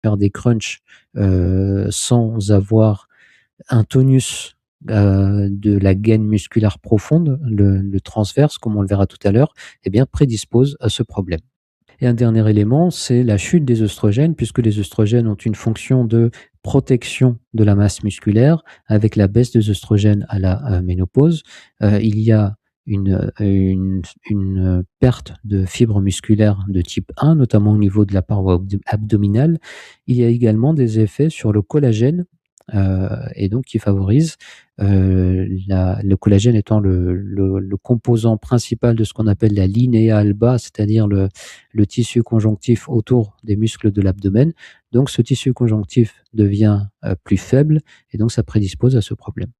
faire des crunchs sans avoir un tonus de la gaine musculaire profonde, le transverse, comme on le verra tout à l'heure, eh bien, prédispose à ce problème. Et un dernier élément, c'est la chute des œstrogènes, puisque les œstrogènes ont une fonction de protection de la masse musculaire. Avec la baisse des œstrogènes à la ménopause, il y a une perte de fibres musculaires de type 1, notamment au niveau de la paroi abdominale. Il y a également des effets sur le collagène, et donc qui favorisent le collagène étant le composant principal de ce qu'on appelle la linea alba, c'est-à-dire le tissu conjonctif autour des muscles de l'abdomen. Donc ce tissu conjonctif devient plus faible et donc ça prédispose à ce problème.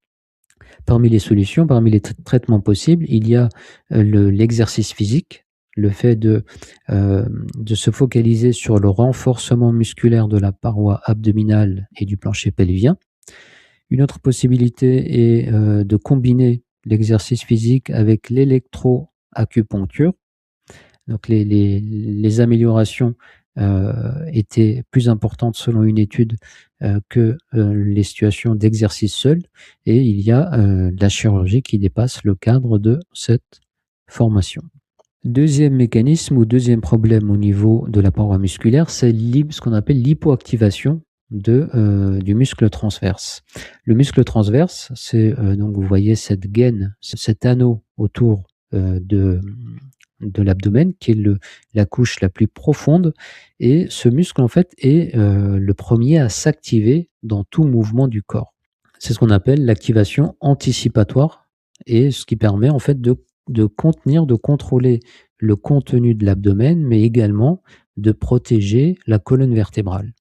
Parmi les solutions, parmi les traitements possibles, il y a l'exercice physique, le fait de se focaliser sur le renforcement musculaire de la paroi abdominale et du plancher pelvien. Une autre possibilité est de combiner l'exercice physique avec l'électroacupuncture. Donc les améliorations étaient plus importantes selon une étude que les situations d'exercice seul, et il y a la chirurgie qui dépasse le cadre de cette formation. Deuxième mécanisme ou deuxième problème au niveau de la paroi musculaire, c'est ce qu'on appelle l'hypoactivation du muscle transverse. Le muscle transverse, c'est donc vous voyez cette gaine, cet anneau autour de l'abdomen qui est la couche la plus profonde, et ce muscle en fait est le premier à s'activer dans tout mouvement du corps. C'est ce qu'on appelle l'activation anticipatoire, et ce qui permet en fait de contenir, de contrôler le contenu de l'abdomen, mais également de protéger la colonne vertébrale.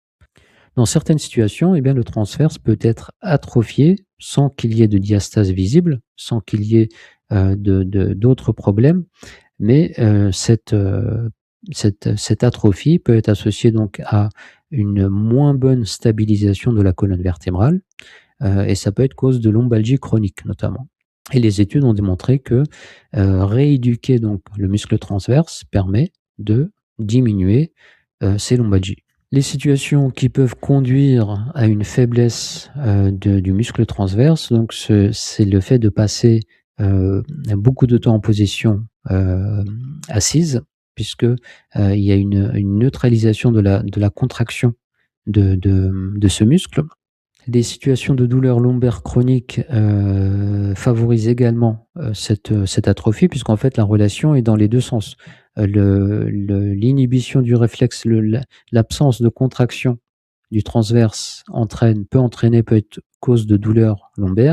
Dans certaines situations, eh bien, le transverse peut être atrophié sans qu'il y ait de diastase visible, sans qu'il y ait d'autres problèmes, mais cette atrophie peut être associée donc à une moins bonne stabilisation de la colonne vertébrale, et ça peut être cause de lombalgie chronique notamment. Et les études ont démontré que rééduquer donc le muscle transverse permet de diminuer ces lombalgies. Les situations qui peuvent conduire à une faiblesse du muscle transverse, donc c'est le fait de passer beaucoup de temps en position assise, puisque il y a une neutralisation de la contraction de ce muscle. Les situations de douleur lombaire chronique favorisent également cette atrophie, puisqu'en fait la relation est dans les deux sens. L'inhibition du réflexe, l'absence de contraction du transverse peut être cause de douleur lombaire.